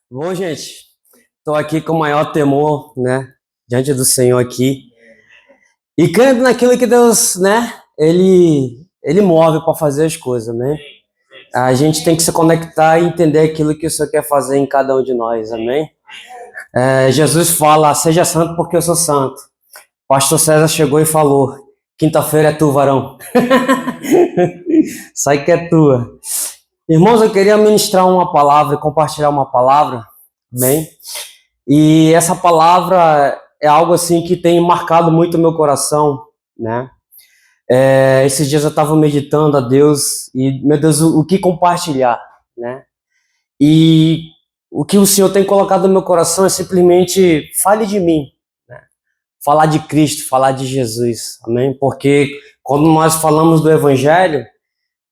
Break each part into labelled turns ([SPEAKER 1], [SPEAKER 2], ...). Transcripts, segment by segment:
[SPEAKER 1] Bom, gente, estou aqui com o maior temor, né, diante do Senhor aqui, e crendo naquilo que Deus, né, Ele move para fazer as coisas, né? A gente tem que se conectar e entender aquilo que o Senhor quer fazer em cada um de nós, amém? Jesus fala, seja santo porque eu sou santo. Pastor César chegou e falou, quinta-feira é tu, varão. Sai que é tua. Irmãos, eu queria ministrar uma palavra, compartilhar uma palavra, amém? E essa palavra é algo assim que tem marcado muito o meu coração, né? Esses dias eu estava meditando a Deus e, meu Deus, o que compartilhar, né? E o que o Senhor tem colocado no meu coração é simplesmente fale de mim, né? Falar de Cristo, falar de Jesus, amém? Porque quando nós falamos do Evangelho,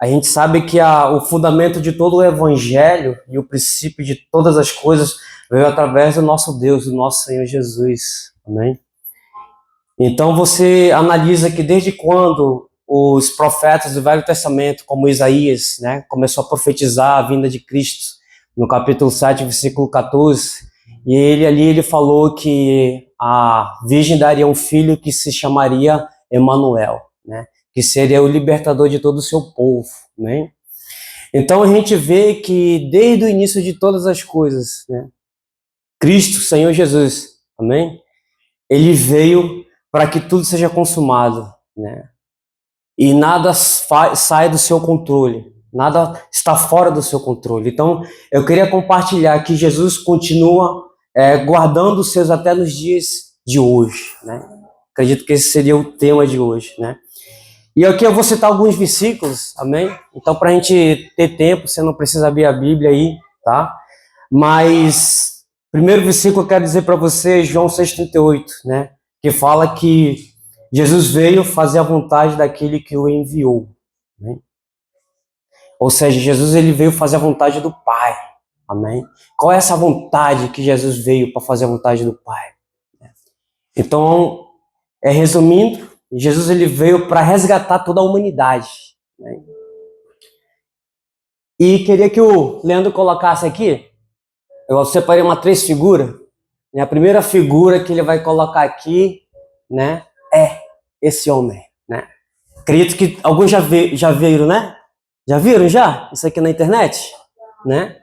[SPEAKER 1] a gente sabe que o fundamento de todo o Evangelho e o princípio de todas as coisas veio através do nosso Deus, do nosso Senhor Jesus. Amém? Então você analisa que desde quando os profetas do Velho Testamento, como Isaías, né, começou a profetizar a vinda de Cristo, no capítulo 7, versículo 14, e ele falou que a Virgem daria um filho que se chamaria Emanuel, né? Que seria o libertador de todo o seu povo, né? Então a gente vê que desde o início de todas as coisas, né, Cristo, Senhor Jesus, amém? Ele veio para que tudo seja consumado, né? E nada sai do seu controle, nada está fora do seu controle. Então eu queria compartilhar que Jesus continua guardando os seus até nos dias de hoje, né? Acredito que esse seria o tema de hoje, né? E aqui eu vou citar alguns versículos, amém? Então, para a gente ter tempo, você não precisa abrir a Bíblia aí, tá? Mas, primeiro versículo eu quero dizer para você, João 6,38, né? Que fala que Jesus veio fazer a vontade daquele que o enviou, né? Ou seja, Jesus ele veio fazer a vontade do Pai, amém? Qual é essa vontade que Jesus veio para fazer a vontade do Pai? Então, resumindo, Jesus ele veio para resgatar toda a humanidade, né? E queria que o Leandro colocasse aqui, eu separei três figuras, né? A primeira figura que ele vai colocar aqui, né, é esse homem, né? Acredito que alguns já viram, né? Já viram já? Isso aqui na internet, né?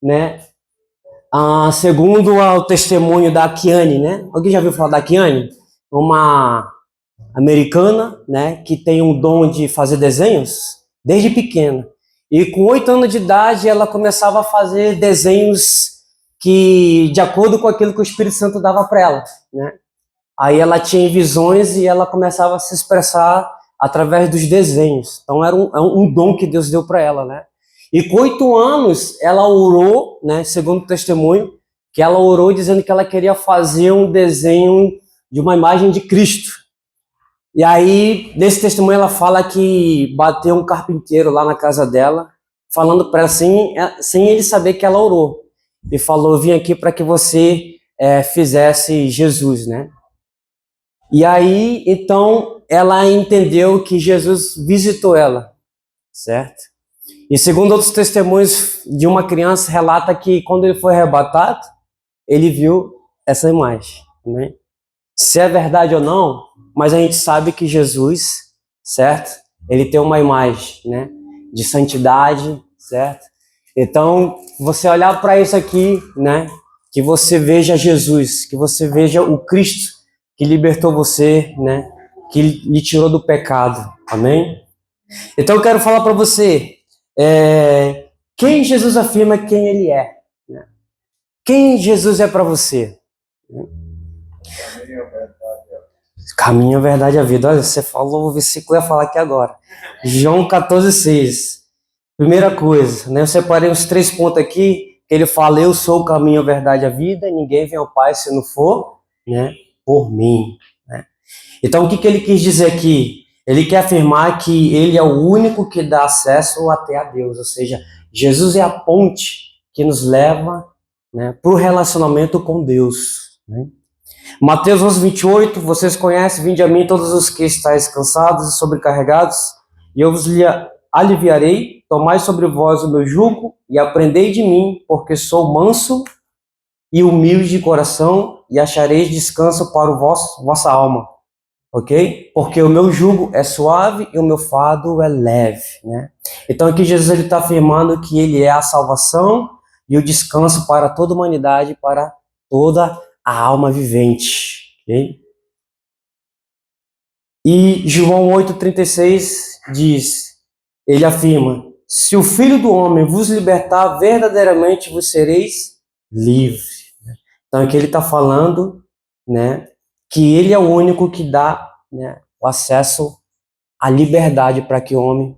[SPEAKER 1] Né? Segundo o testemunho da Kiane, né? Alguém já viu falar da Kiane? Uma americana, né, que tem um dom de fazer desenhos desde pequena. E com 8 anos de idade ela começava a fazer desenhos que de acordo com aquilo que o Espírito Santo dava para ela, né? Aí ela tinha visões e ela começava a se expressar através dos desenhos. Então era um dom que Deus deu para ela, né? E com 8 anos ela orou, né, segundo o testemunho, que ela orou dizendo que ela queria fazer um desenho de uma imagem de Cristo. E aí, nesse testemunho, ela fala que bateu um carpinteiro lá na casa dela, falando para ela, sem ele saber que ela orou. E falou, eu vim aqui para que você fizesse Jesus, né? E aí, então, ela entendeu que Jesus visitou ela, certo? E segundo outros testemunhos de uma criança, relata que quando ele foi arrebatado, ele viu essa imagem, né? Se é verdade ou não, mas a gente sabe que Jesus, certo? Ele tem uma imagem, né, de santidade, certo? Então, você olhar para isso aqui, né, que você veja Jesus, que você veja o Cristo que libertou você, né, que lhe tirou do pecado, amém? Então, eu quero falar para você, quem Jesus afirma quem ele é, né? Quem Jesus é para você? Caminho, a verdade e a vida. Olha, você falou o versículo, eu ia falar aqui agora. João 14,6. Primeira coisa, né? Eu separei uns 3 pontos aqui, que ele fala, eu sou o caminho, a verdade e a vida, ninguém vem ao Pai se não for, né, por mim, né? Então, o que ele quis dizer aqui? Ele quer afirmar que ele é o único que dá acesso até a Deus, ou seja, Jesus é a ponte que nos leva, né, para o relacionamento com Deus, né? Mateus 11:28, vocês conhecem, vinde a mim todos os que estáis cansados e sobrecarregados, e eu vos aliviarei, tomai sobre vós o meu jugo e aprendei de mim, porque sou manso e humilde de coração, e achareis descanso para o vossa alma, ok? Porque o meu jugo é suave e o meu fardo é leve, né? Então aqui Jesus está afirmando que ele é a salvação e o descanso para toda a humanidade, para toda a alma vivente, ok? E João 8,36 diz, ele afirma, se o Filho do Homem vos libertar, verdadeiramente vos sereis livres. Então aqui ele está falando, né, que ele é o único que dá, né, o acesso à liberdade para que o homem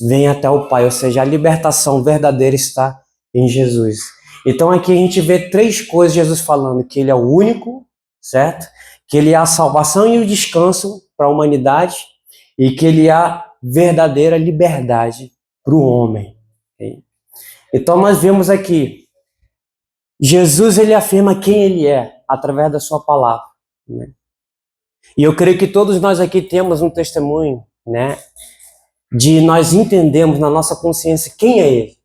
[SPEAKER 1] venha até o Pai, ou seja, a libertação verdadeira está em Jesus. Então aqui a gente vê três coisas Jesus falando, que ele é o único, certo? Que ele é a salvação e o descanso para a humanidade e que ele é a verdadeira liberdade para o homem. Okay? Então nós vemos aqui, Jesus ele afirma quem ele é através da sua palavra, né? E eu creio que todos nós aqui temos um testemunho, né, de nós entendemos na nossa consciência quem é ele.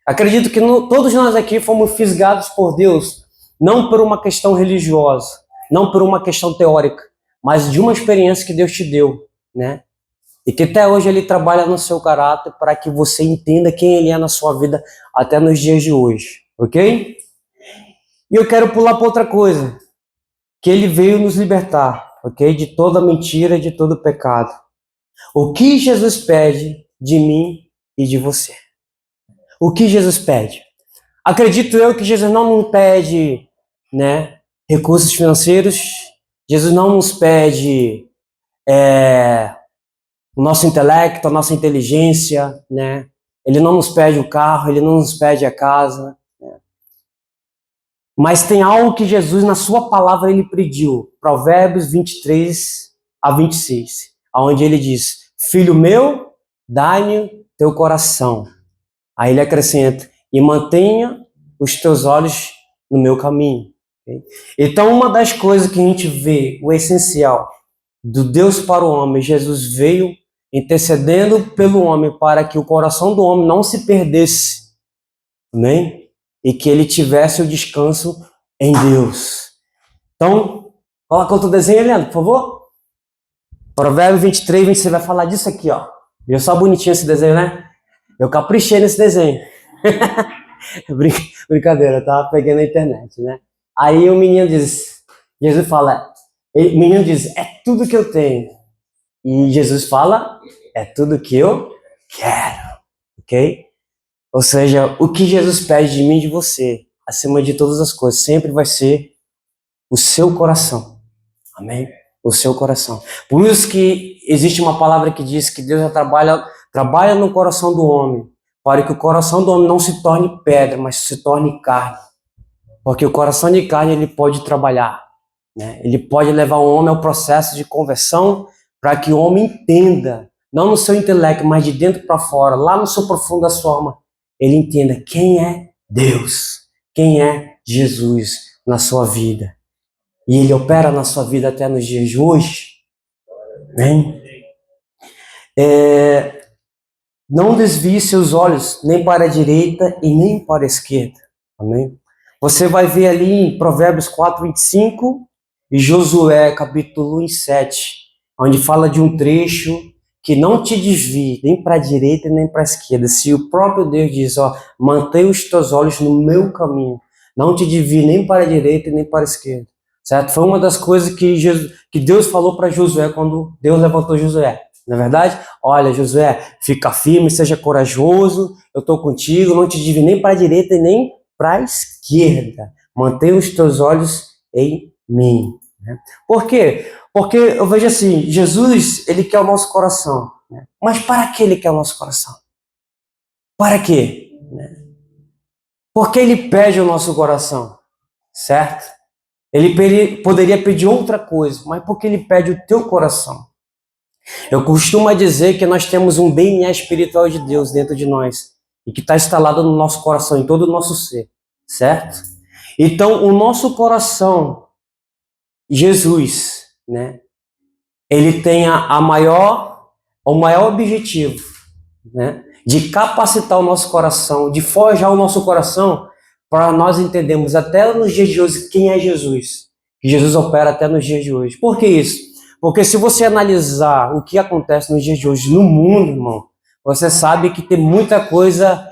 [SPEAKER 1] Acredito que todos nós aqui fomos fisgados por Deus, não por uma questão religiosa, não por uma questão teórica, mas de uma experiência que Deus te deu, né? E que até hoje ele trabalha no seu caráter para que você entenda quem ele é na sua vida até nos dias de hoje, ok? E eu quero pular para outra coisa, que ele veio nos libertar, ok? De toda mentira, de todo pecado. O que Jesus pede de mim e de você? O que Jesus pede? Acredito eu que Jesus não nos pede, né, recursos financeiros, Jesus não nos pede o nosso intelecto, a nossa inteligência, né? Ele não nos pede o carro, ele não nos pede a casa, né? Mas tem algo que Jesus, na sua palavra, ele pediu. Provérbios 23-26, onde ele diz, filho meu, dai-me teu coração. Aí ele acrescenta, e mantenha os teus olhos no meu caminho. Okay? Então, uma das coisas que a gente vê, o essencial, do Deus para o homem, Jesus veio intercedendo pelo homem para que o coração do homem não se perdesse, amém? E que ele tivesse o descanso em Deus. Então, coloca outro desenho, Leandro, por favor. Provérbios 23, vai falar disso aqui, ó. Viu só bonitinho esse desenho, né? Eu caprichei nesse desenho. Brincadeira, eu tava pegando na internet, né? Aí o menino diz, Jesus fala, o menino diz, é tudo que eu tenho. E Jesus fala, é tudo que eu quero, ok? Ou seja, o que Jesus pede de mim e de você, acima de todas as coisas, sempre vai ser o seu coração, amém? O seu coração. Por isso que existe uma palavra que diz que Deus já trabalha no coração do homem, para que o coração do homem não se torne pedra, mas se torne carne. Porque o coração de carne ele pode trabalhar, né? Ele pode levar o homem ao processo de conversão para que o homem entenda, não no seu intelecto, mas de dentro para fora, lá no seu profundo da sua alma, ele entenda quem é Deus, quem é Jesus na sua vida. E ele opera na sua vida até nos dias de hoje. Amém? Não desvie seus olhos nem para a direita e nem para a esquerda. Amém? Você vai ver ali em Provérbios 4:25 e Josué capítulo 1:7, onde fala de um trecho que não te desvie nem para a direita nem para a esquerda. Se o próprio Deus diz, ó, mantenha os teus olhos no meu caminho, não te desvie nem para a direita nem para a esquerda. Certo? Foi uma das coisas que Deus falou para Josué quando Deus levantou Josué. Na verdade, olha, Josué, fica firme, seja corajoso, eu estou contigo, não te desvie nem para a direita e nem para a esquerda. Mantenha os teus olhos em mim. Né? Por quê? Porque eu vejo assim, Jesus, ele quer o nosso coração. Né? Mas para que ele quer o nosso coração? Para quê? Porque ele pede o nosso coração, certo? Ele poderia pedir outra coisa, mas porque ele pede o teu coração. Eu costumo dizer que nós temos um DNA espiritual de Deus dentro de nós e que está instalado no nosso coração, em todo o nosso ser, certo? Então, o nosso coração, Jesus, né? Ele tem o maior objetivo né? De capacitar o nosso coração, de forjar o nosso coração para nós entendermos até nos dias de hoje quem é Jesus. Que Jesus opera até nos dias de hoje. Por que isso? Porque se você analisar o que acontece nos dias de hoje no mundo, irmão, você sabe que tem muita coisa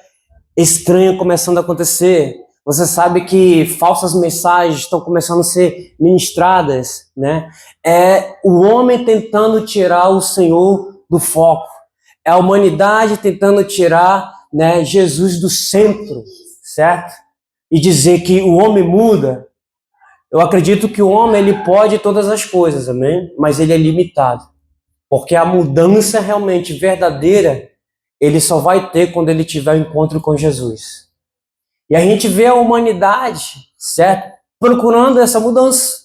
[SPEAKER 1] estranha começando a acontecer. Você sabe que falsas mensagens estão começando a ser ministradas, né? É o homem tentando tirar o Senhor do foco. É a humanidade tentando tirar, né, Jesus do centro, certo? E dizer que o homem muda. Eu acredito que o homem ele pode todas as coisas, amém? Mas ele é limitado. Porque a mudança realmente verdadeira, ele só vai ter quando ele tiver o encontro com Jesus. E a gente vê a humanidade, certo? Procurando essa mudança,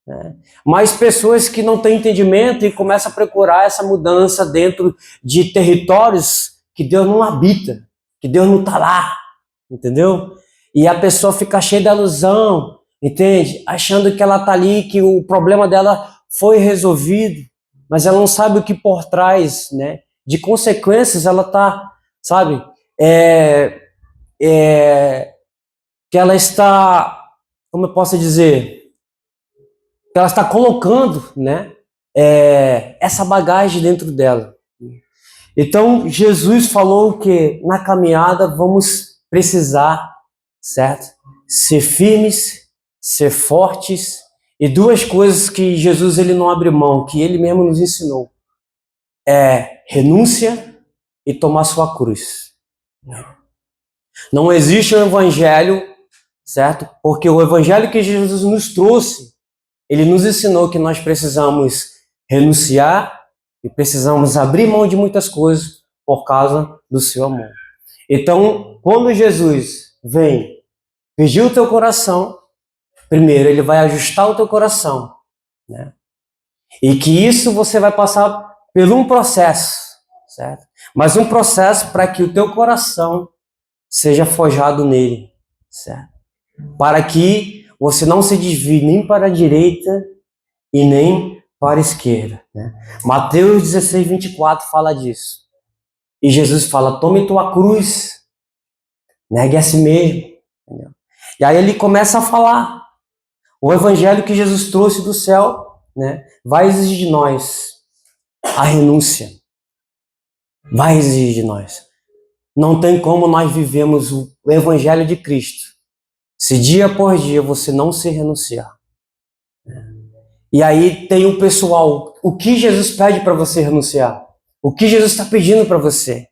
[SPEAKER 1] né? Mas pessoas que não têm entendimento e começam a procurar essa mudança dentro de territórios que Deus não habita, que Deus não está lá, entendeu? E a pessoa fica cheia de ilusão, entende? Achando que ela está ali, que o problema dela foi resolvido, mas ela não sabe o que por trás, né? De consequências ela está, sabe? Que ela está, como eu posso dizer, que ela está colocando, né, essa bagagem dentro dela. Então, Jesus falou que na caminhada vamos precisar, certo? Ser firmes, ser fortes, e duas coisas que Jesus ele não abre mão, que ele mesmo nos ensinou, é renúncia e tomar sua cruz. Não existe um evangelho, certo? Porque o evangelho que Jesus nos trouxe, ele nos ensinou que nós precisamos renunciar e precisamos abrir mão de muitas coisas por causa do seu amor. Então, quando Jesus vem pedir o teu coração, primeiro ele vai ajustar o teu coração, né? E que isso você vai passar por um processo, certo? Mas um processo para que o teu coração seja forjado nele, certo? Para que você não se desvie nem para a direita e nem para a esquerda, né? Mateus 16, 24 fala disso. E Jesus fala, tome tua cruz, negue a si mesmo. Entendeu? E aí ele começa a falar. O evangelho que Jesus trouxe do céu, né, vai exigir de nós a renúncia. Vai exigir de nós. Não tem como nós vivemos o evangelho de Cristo se dia por dia você não se renunciar. E aí tem o pessoal, o que Jesus pede para você renunciar? O que Jesus está pedindo para você?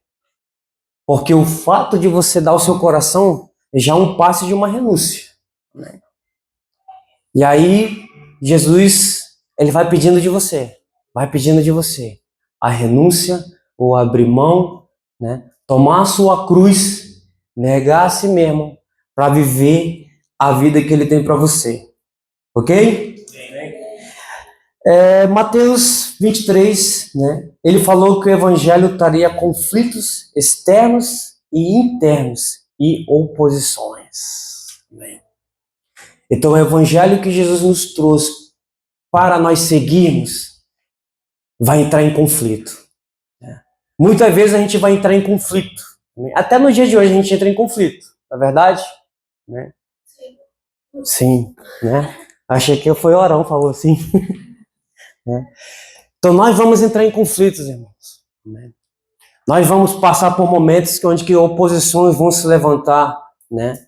[SPEAKER 1] Porque o fato de você dar o seu coração já é um passo de uma renúncia, né? E aí Jesus, ele vai pedindo de você a renúncia, ou abrir mão, né? Tomar a sua cruz, negar a si mesmo, para viver a vida que ele tem para você. Ok? Mateus 23, né? Ele falou que o evangelho traria conflitos externos e internos e oposições. Então o evangelho que Jesus nos trouxe para nós seguirmos vai entrar em conflito. Muitas vezes a gente vai entrar em conflito. Até no dia de hoje a gente entra em conflito, não é verdade? Né? Sim, né? Achei que foi o Arão, falou assim. Né? Então nós vamos entrar em conflitos, irmãos. Né? Nós vamos passar por momentos onde que oposições vão se levantar, né?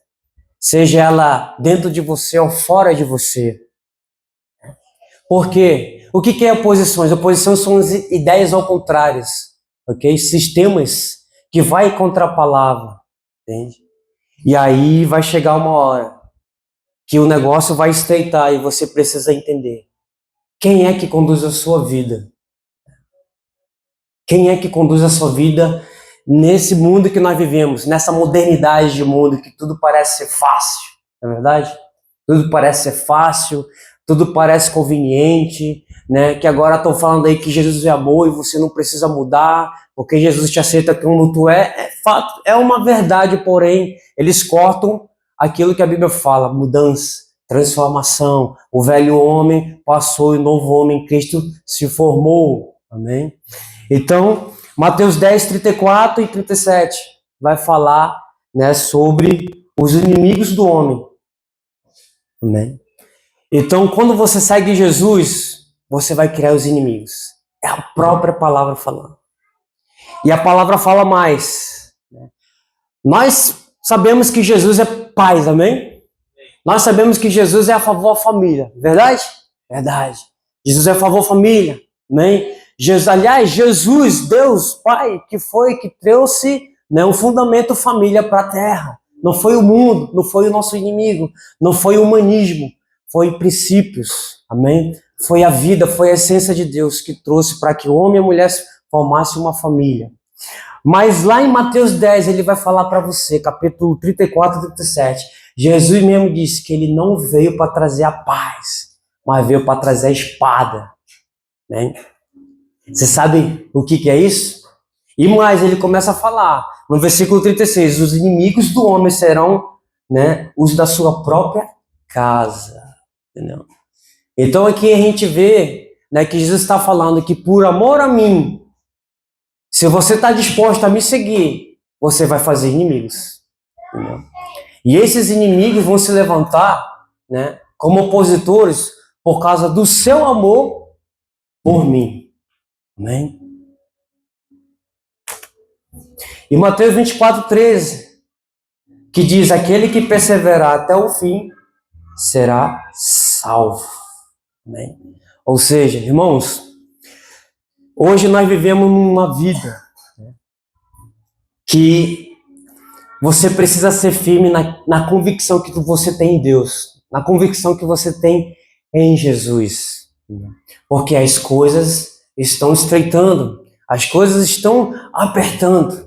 [SPEAKER 1] Seja ela dentro de você ou fora de você. Por quê? O que é oposições? Oposições são as ideias ao contrário, ok? Sistemas que vai contra a palavra, entende? E aí vai chegar uma hora que o negócio vai estreitar e você precisa entender quem é que conduz a sua vida. Quem é que conduz a sua vida nesse mundo que nós vivemos, nessa modernidade de mundo que tudo parece ser fácil, não é verdade? Tudo parece ser fácil, tudo parece conveniente, né? Que agora estão falando aí que Jesus é amor e você não precisa mudar, porque Jesus te aceita como tu é. É fato, é uma verdade, porém, eles cortam aquilo que a Bíblia fala, mudança, transformação. O velho homem passou e o novo homem em Cristo se formou. Amém? Então, Mateus 10, 34 e 37 vai falar, né, sobre os inimigos do homem. Amém? Então, quando você segue Jesus, você vai criar os inimigos. É a própria palavra falando. E a palavra fala mais. Nós sabemos que Jesus é pai, amém? Nós sabemos que Jesus é a favor da família, verdade? Verdade. Jesus é a favor da família, amém? Aliás, Jesus, Deus, Pai, que trouxe, né, um fundamento família para a terra. Não foi o mundo, não foi o nosso inimigo, não foi o humanismo, foi princípios, amém? Foi a vida, foi a essência de Deus que trouxe para que o homem e a mulher formassem uma família. Mas lá em Mateus 10, ele vai falar para você, capítulo 34 e 37, Jesus mesmo disse que ele não veio para trazer a paz, mas veio para trazer a espada, né? Você sabe o que é isso? E mais, ele começa a falar, no versículo 36, os inimigos do homem serão, né, os da sua própria casa. Entendeu? Então aqui a gente vê, né, que Jesus está falando que por amor a mim, se você está disposto a me seguir, você vai fazer inimigos. Entendeu? E esses inimigos vão se levantar, né, como opositores por causa do seu amor por mim. Amém? E Mateus 24, 13, que diz, aquele que perseverar até o fim será salvo. Amém? Ou seja, irmãos, hoje nós vivemos uma vida, né, que você precisa ser firme na convicção que você tem em Deus, na convicção que você tem em Jesus. Porque as coisas estão estreitando, as coisas estão apertando.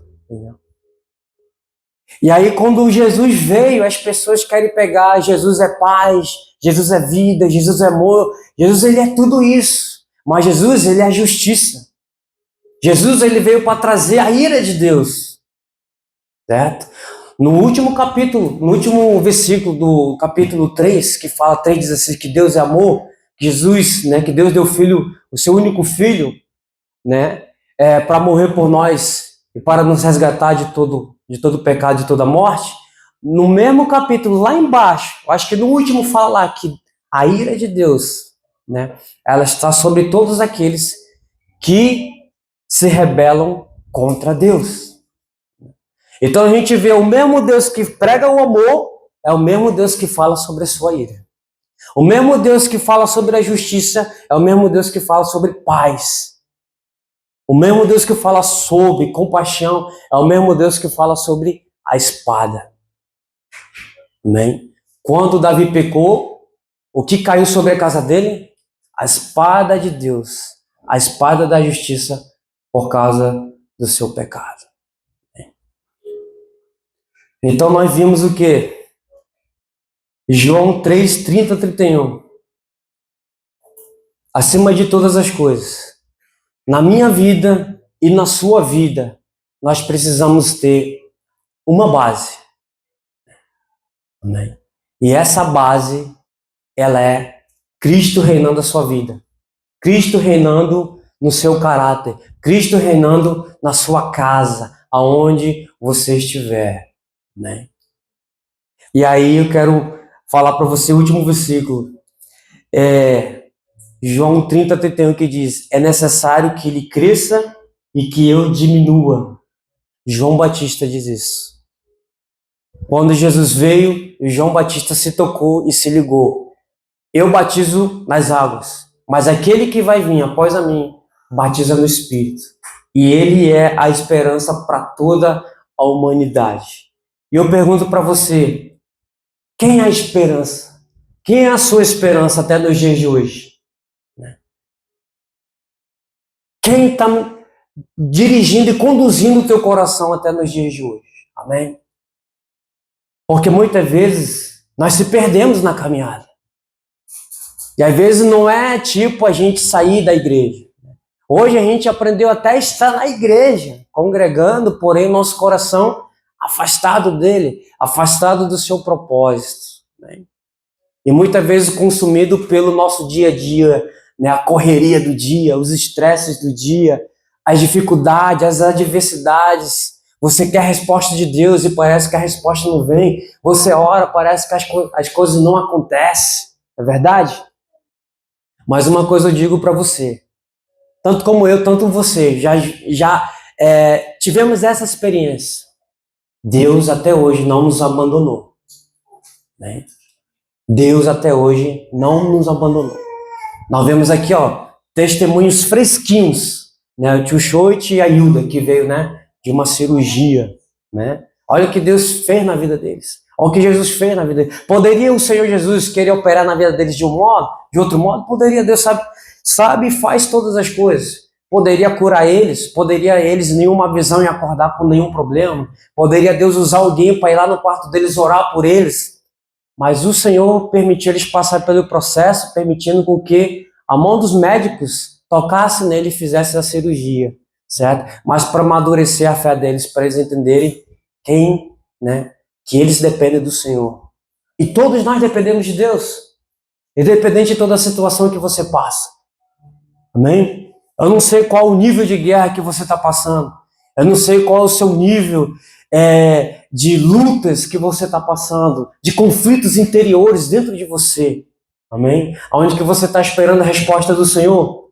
[SPEAKER 1] E aí quando Jesus veio, as pessoas querem pegar, Jesus é paz, Jesus é vida, Jesus é amor, Jesus ele é tudo isso. Mas Jesus ele é justiça. Jesus ele veio para trazer a ira de Deus. Certo? No último capítulo, no último versículo do capítulo 3, que fala 3,16, que Deus é amor, Jesus, né, que Deus deu o seu único filho, né, para morrer por nós e para nos resgatar de todo pecado, de toda morte. No mesmo capítulo, lá embaixo, acho que no último fala lá que a ira de Deus, né, ela está sobre todos aqueles que se rebelam contra Deus. Então a gente vê o mesmo Deus que prega o amor, é o mesmo Deus que fala sobre a sua ira. O mesmo Deus que fala sobre a justiça, é o mesmo Deus que fala sobre paz. O mesmo Deus que fala sobre compaixão, é o mesmo Deus que fala sobre a espada. Amém? Quando Davi pecou, o que caiu sobre a casa dele? A espada de Deus, a espada da justiça por causa do seu pecado. Então nós vimos o quê? João 3, 30, 31. Acima de todas as coisas, na minha vida e na sua vida, nós precisamos ter uma base. Amém? E essa base, ela é Cristo reinando a sua vida. Cristo reinando no seu caráter. Cristo reinando na sua casa, aonde você estiver. Amém? E aí eu quero falar para você o último versículo. João 30, 31, que diz, é necessário que ele cresça e que eu diminua. João Batista diz isso. Quando Jesus veio, João Batista se tocou e se ligou. Eu batizo nas águas, mas aquele que vai vir após a mim, batiza no Espírito. E ele é a esperança para toda a humanidade. E eu pergunto para você, quem é a esperança? Quem é a sua esperança até nos dias de hoje? Quem está dirigindo e conduzindo o teu coração até nos dias de hoje? Amém? Porque muitas vezes nós se perdemos na caminhada. E às vezes não é tipo a gente sair da igreja. Hoje a gente aprendeu até a estar na igreja, congregando, porém nosso coração afastado dele, afastado do seu propósito. Né? E muitas vezes consumido pelo nosso dia a dia, né? A correria do dia, os estresses do dia, as dificuldades, as adversidades. Você quer a resposta de Deus e parece que a resposta não vem. Você ora, parece que as coisas não acontecem. É verdade? Mas uma coisa eu digo para você. Tanto como eu, tanto você, já tivemos essa experiência. Deus até hoje não nos abandonou. Né? Deus até hoje não nos abandonou. Nós vemos aqui, testemunhos fresquinhos, né? O tio Choit e a Hilda, que veio, né, de uma cirurgia, né? Olha o que Deus fez na vida deles. Olha o que Jesus fez na vida deles. Poderia o Senhor Jesus querer operar na vida deles de um modo, de outro modo? Poderia. Deus sabe e faz todas as coisas. Poderia curar eles, poderia eles nenhuma visão e acordar com nenhum problema. Poderia Deus usar alguém para ir lá no quarto deles orar por eles. Mas o Senhor permitiu eles passar pelo processo, permitindo com que a mão dos médicos tocasse nele e fizesse a cirurgia, certo? Mas para amadurecer a fé deles, para eles entenderem que eles dependem do Senhor. E todos nós dependemos de Deus, independente de toda a situação que você passa. Amém? Eu não sei qual o nível de guerra que você está passando. Eu não sei qual é o seu nível de lutas que você está passando, de conflitos interiores dentro de você. Amém? Aonde que você está esperando a resposta do Senhor?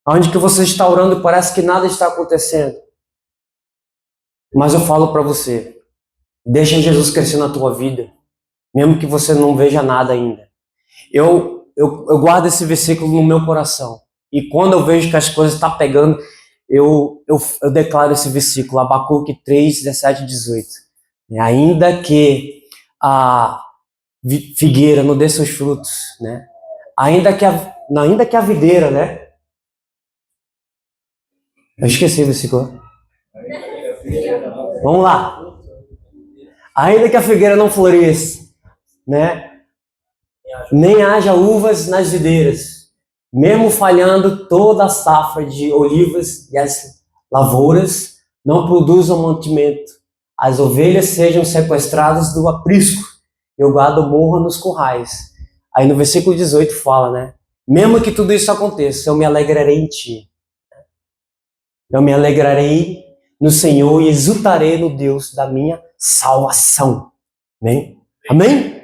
[SPEAKER 1] Aonde que você está orando e parece que nada está acontecendo. Mas eu falo para você, deixa Jesus crescer na tua vida, mesmo que você não veja nada ainda. Eu guardo esse versículo no meu coração. E quando eu vejo que as coisas estão pegando, eu declaro esse versículo, Abacuque 3, 17 e 18. Ainda que a figueira não dê seus frutos, né? Ainda que a videira, né? Eu esqueci o versículo. Vamos lá. Ainda que a figueira não floresça, né? Nem haja uvas nas videiras, mesmo falhando toda a safra de olivas e as lavouras não produzam mantimento, as ovelhas sejam sequestradas do aprisco e o gado morra nos currais. Aí no versículo 18 fala, né? Mesmo que tudo isso aconteça, eu me alegrarei em ti. Eu me alegrarei no Senhor e exultarei no Deus da minha salvação. Amém? Amém?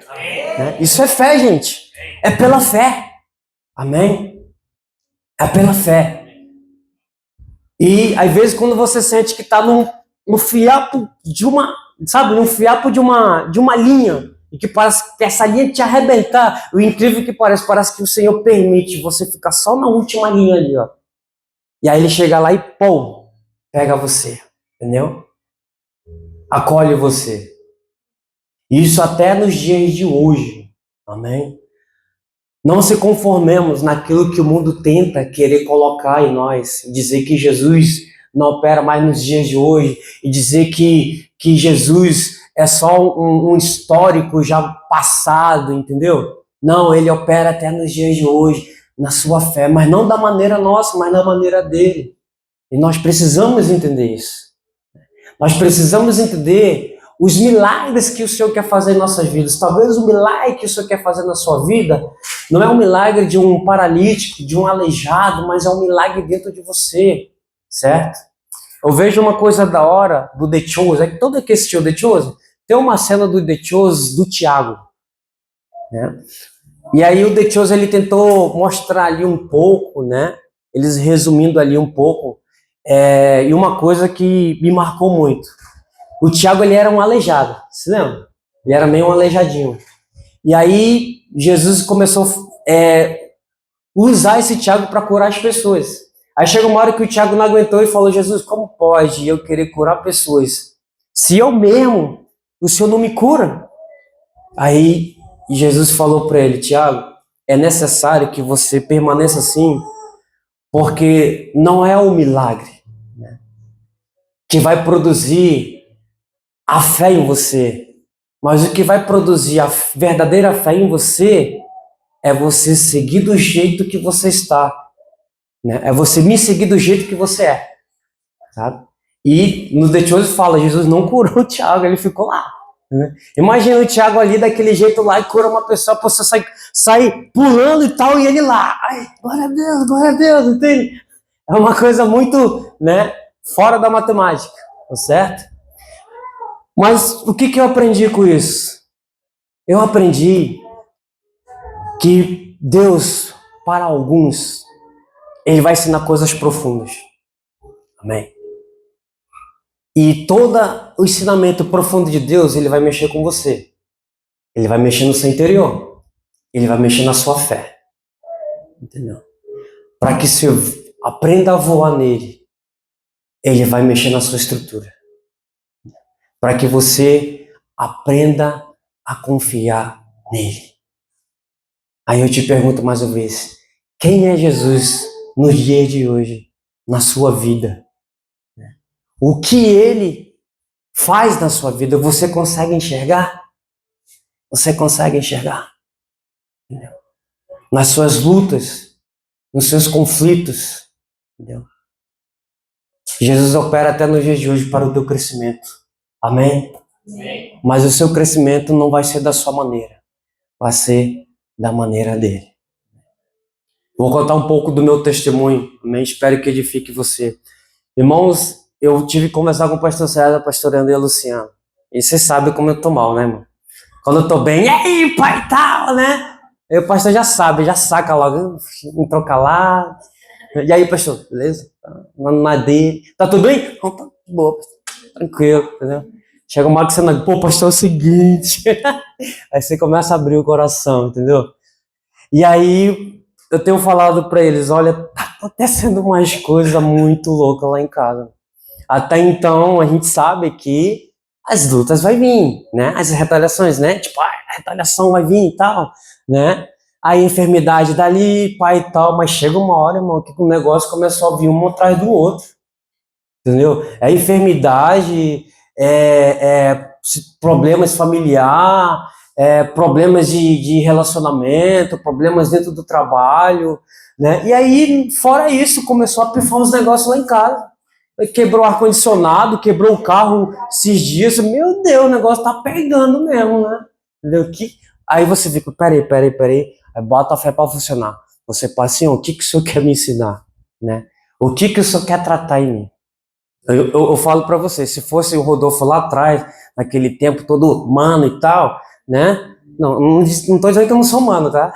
[SPEAKER 1] Amém. Isso é fé, gente. É pela fé. Amém? É pela fé. E às vezes quando você sente que está no fiapo de uma, sabe, no fiapo de uma linha, e que parece que essa linha te arrebentar, o incrível que parece que o Senhor permite você ficar só na última linha ali, ó. E aí ele chega lá e pum, pega você, entendeu? Acolhe você. Isso até nos dias de hoje. Amém? Não se conformemos naquilo que o mundo tenta querer colocar em nós, dizer que Jesus não opera mais nos dias de hoje, e dizer que Jesus é só um histórico já passado, entendeu? Não, ele opera até nos dias de hoje, na sua fé, mas não da maneira nossa, mas da maneira dele. E nós precisamos entender isso. Nós precisamos entender os milagres que o Senhor quer fazer em nossas vidas. Talvez o milagre que o Senhor quer fazer na sua vida não é um milagre de um paralítico, de um aleijado, mas é um milagre dentro de você, certo? Eu vejo uma coisa da hora do The Chosen, é que todo que assistiu The Chosen, tem uma cena do The Chosen do Tiago, né? E aí o The Chosen, ele tentou mostrar ali um pouco, né? Eles resumindo ali um pouco, e uma coisa que me marcou muito. O Tiago, ele era um aleijado, se lembra? Ele era meio um aleijadinho. E aí Jesus começou a usar esse Tiago para curar as pessoas. Aí chegou uma hora que o Tiago não aguentou e falou: Jesus, como pode eu querer curar pessoas se eu mesmo, o Senhor não me cura? Aí Jesus falou para ele: Tiago, é necessário que você permaneça assim, porque não é o milagre, né, que vai produzir a fé em você, mas o que vai produzir a verdadeira fé em você é você seguir do jeito que você está, né? É você me seguir do jeito que você é, sabe? E no The Chosen fala, Jesus não curou o Tiago, ele ficou lá, né? Imagina o Tiago ali daquele jeito lá e cura uma pessoa, você sai pulando e tal, e ele lá, ai, glória a Deus, entende? É uma coisa muito, né, fora da matemática, tá certo? Mas o que eu aprendi com isso? Eu aprendi que Deus, para alguns, Ele vai ensinar coisas profundas. Amém? E todo o ensinamento profundo de Deus, Ele vai mexer com você. Ele vai mexer no seu interior. Ele vai mexer na sua fé. Entendeu? Para que você aprenda a voar nele, Ele vai mexer na sua estrutura. Para que você aprenda a confiar nele. Aí eu te pergunto mais uma vez, quem é Jesus no dia de hoje, na sua vida? O que ele faz na sua vida, você consegue enxergar? Você consegue enxergar? Entendeu? Nas suas lutas, nos seus conflitos. Entendeu? Jesus opera até nos dias de hoje para o teu crescimento. Amém? Sim. Mas o seu crescimento não vai ser da sua maneira. Vai ser da maneira dele. Vou contar um pouco do meu testemunho. Amém? Espero que edifique você. Irmãos, eu tive que conversar com o pastor César, pastor André e a Luciana. E vocês sabem como eu tô mal, né, irmão? Quando eu tô bem, e aí, pai, tal, né? Aí o pastor já sabe, já saca logo, me troca lá. E aí, pastor, beleza? Na dele. Tá tudo bem? Não, tá de boa, pastor. Tranquilo, entendeu? Chega uma hora que você não... Pô, pastor, é o seguinte... Aí você começa a abrir o coração, entendeu? E aí, eu tenho falado pra eles, olha, tá acontecendo umas coisas muito loucas lá em casa. Até então, a gente sabe que as lutas vai vir, né? As retaliações, né? Tipo, a retaliação vai vir e tal, né? Aí a enfermidade dali, pai e tal, mas chega uma hora, irmão, que o negócio começou a vir um atrás do outro, entendeu? É enfermidade, problemas familiares, problemas de relacionamento, problemas dentro do trabalho, né? E aí, fora isso, começou a pifar uns negócios lá em casa. Quebrou o ar-condicionado, quebrou o carro esses dias. Meu Deus, o negócio tá pegando mesmo, né? Entendeu? Aí você fica, peraí. Aí bota a fé para funcionar. Você fala assim, o que o senhor quer me ensinar? Né? O que o senhor quer tratar em mim? Eu falo para você, se fosse o Rodolfo lá atrás, naquele tempo todo humano e tal, né? Não tô dizendo que eu não sou humano, tá?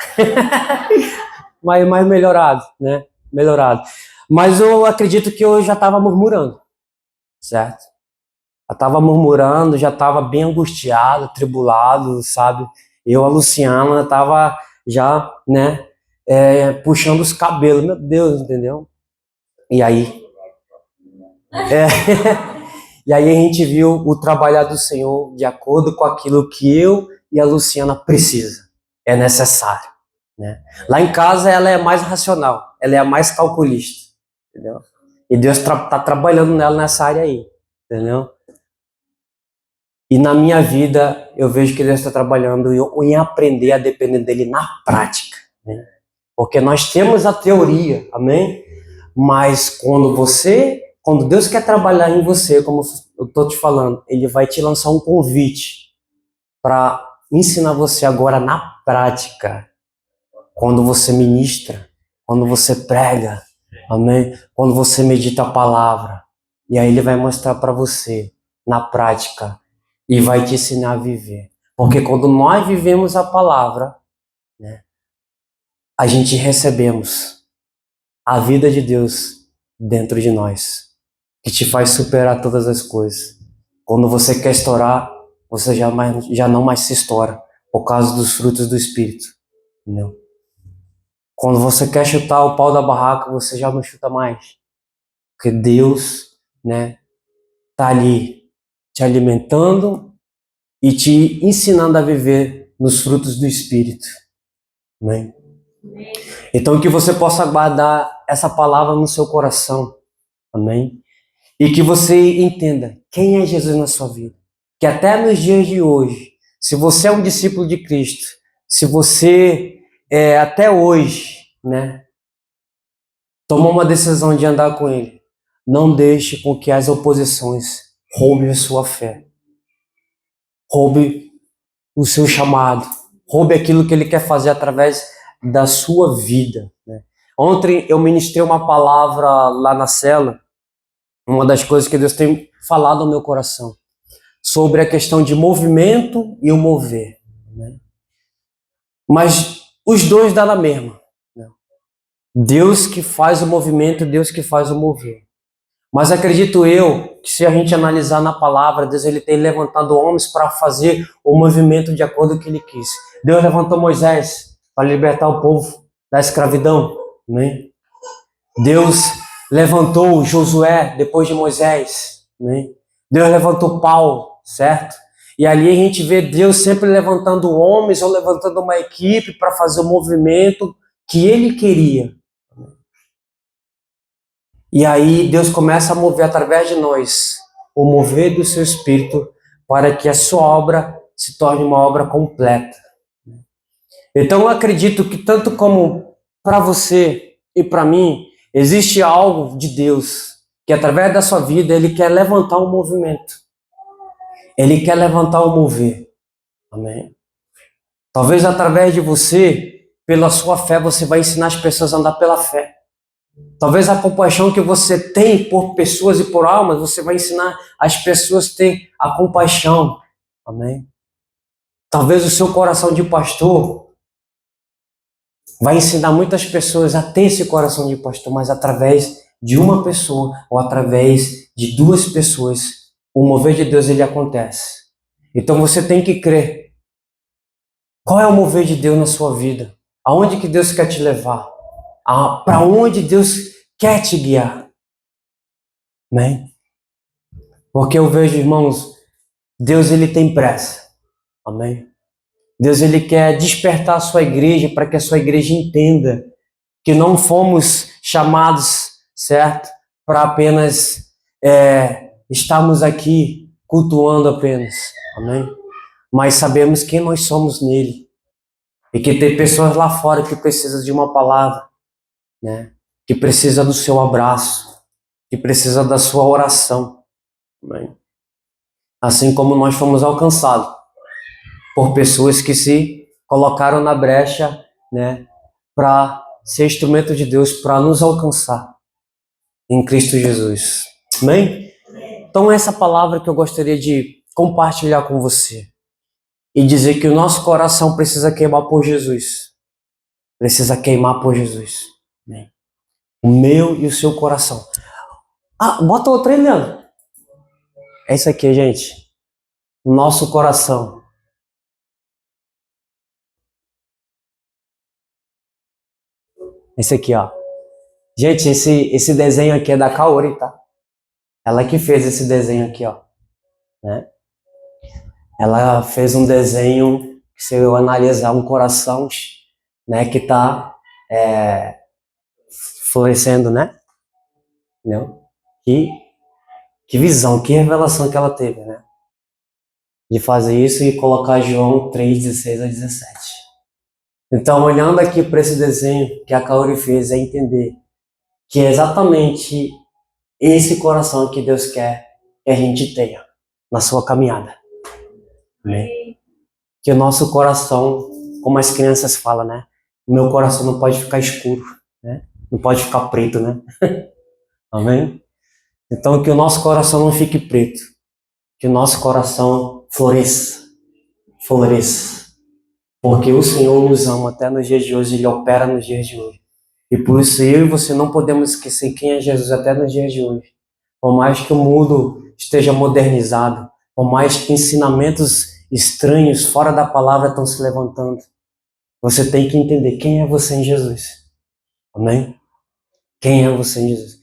[SPEAKER 1] mas melhorado, né? Melhorado. Mas eu acredito que eu já estava murmurando, certo? Já estava murmurando, já estava bem angustiado, tribulado, sabe? A Luciana, estava já, né, puxando os cabelos, meu Deus, entendeu? E aí, e aí a gente viu o trabalhar do Senhor de acordo com aquilo que eu e a Luciana precisa, é necessário, né? Lá em casa ela é mais racional, ela é a mais calculista, entendeu? E Deus tá trabalhando nela nessa área aí, entendeu? E na minha vida, eu vejo que Deus está trabalhando em aprender a depender dele na prática, né? Porque nós temos a teoria, amém? Mas quando Deus quer trabalhar em você, como eu estou te falando, Ele vai te lançar um convite para ensinar você agora na prática. Quando você ministra, quando você prega, amém? Quando você medita a palavra, e aí Ele vai mostrar para você na prática e vai te ensinar a viver. Porque quando nós vivemos a palavra, né, a gente recebemos a vida de Deus dentro de nós, que te faz superar todas as coisas. Quando você quer estourar, você já não mais se estoura, por causa dos frutos do Espírito. Entendeu? Quando você quer chutar o pau da barraca, você já não chuta mais. Porque Deus, né, tá ali te alimentando e te ensinando a viver nos frutos do Espírito. Né? Então que você possa guardar essa palavra no seu coração. Amém? E que você entenda quem é Jesus na sua vida. Que até nos dias de hoje, se você é um discípulo de Cristo, se você até hoje, né, tomou uma decisão de andar com Ele, não deixe com que as oposições roubem a sua fé, roube o seu chamado, roube aquilo que Ele quer fazer através da sua vida. Né? Ontem eu ministrei uma palavra lá na cela, uma das coisas que Deus tem falado ao meu coração, sobre a questão de movimento e o mover, né? Mas os dois dão na mesma, né? Deus que faz o movimento, Deus que faz o mover. Mas acredito eu que se a gente analisar na palavra, Deus ele tem levantado homens para fazer o movimento de acordo com o que ele quis. Deus levantou Moisés para libertar o povo da escravidão, né? Deus levantou Josué depois de Moisés, né? Deus levantou Paulo, certo? E ali a gente vê Deus sempre levantando homens ou levantando uma equipe para fazer o movimento que ele queria. E aí Deus começa a mover através de nós, o mover do seu Espírito, para que a sua obra se torne uma obra completa. Então eu acredito que tanto como para você e para mim, existe algo de Deus, que através da sua vida Ele quer levantar um movimento. Ele quer levantar o mover. Amém? Talvez através de você, pela sua fé, você vai ensinar as pessoas a andar pela fé. Talvez a compaixão que você tem por pessoas e por almas, você vai ensinar as pessoas a ter a compaixão. Amém? Talvez o seu coração de pastor vai ensinar muitas pessoas a ter esse coração de pastor, mas através de uma pessoa ou através de duas pessoas, o mover de Deus ele acontece. Então você tem que crer. Qual é o mover de Deus na sua vida? Aonde que Deus quer te levar? Para onde Deus quer te guiar? Né? Porque eu vejo, irmãos, Deus ele tem pressa. Amém? Deus ele quer despertar a sua igreja para que a sua igreja entenda que não fomos chamados, certo? Para apenas estarmos aqui cultuando apenas. Amém? Mas sabemos quem nós somos nele. E que tem pessoas lá fora que precisam de uma palavra, né? Que precisa do seu abraço, que precisa da sua oração. Amém? Assim como nós fomos alcançados por pessoas que se colocaram na brecha, né, para ser instrumento de Deus para nos alcançar em Cristo Jesus. Amém? Então essa palavra que eu gostaria de compartilhar com você e dizer que o nosso coração precisa queimar por Jesus. Precisa queimar por Jesus. Amém? O meu e o seu coração. Bota outra aí, Leandro. É isso aqui, gente. O nosso coração. Esse aqui, ó. Gente, esse desenho aqui é da Kaori, tá? Ela que fez esse desenho aqui, ó. Né? Ela fez um desenho que, se eu analisar um coração, né, que tá florescendo, né? Entendeu? Que visão, que revelação que ela teve, né? De fazer isso e colocar João 3:16 a 17. Então, olhando aqui para esse desenho que a Kaori fez, é entender que é exatamente esse coração que Deus quer que a gente tenha na sua caminhada. Amém? Que o nosso coração, como as crianças falam, né? O meu coração não pode ficar escuro, né? Não pode ficar preto, né? Amém? Então, que o nosso coração não fique preto. Que o nosso coração floresça. Floresça. Porque o Senhor nos ama até nos dias de hoje, Ele opera nos dias de hoje. E por isso eu e você não podemos esquecer quem é Jesus até nos dias de hoje. Por mais que o mundo esteja modernizado, por mais que ensinamentos estranhos fora da palavra estão se levantando, você tem que entender quem é você em Jesus. Amém? Quem é você em Jesus?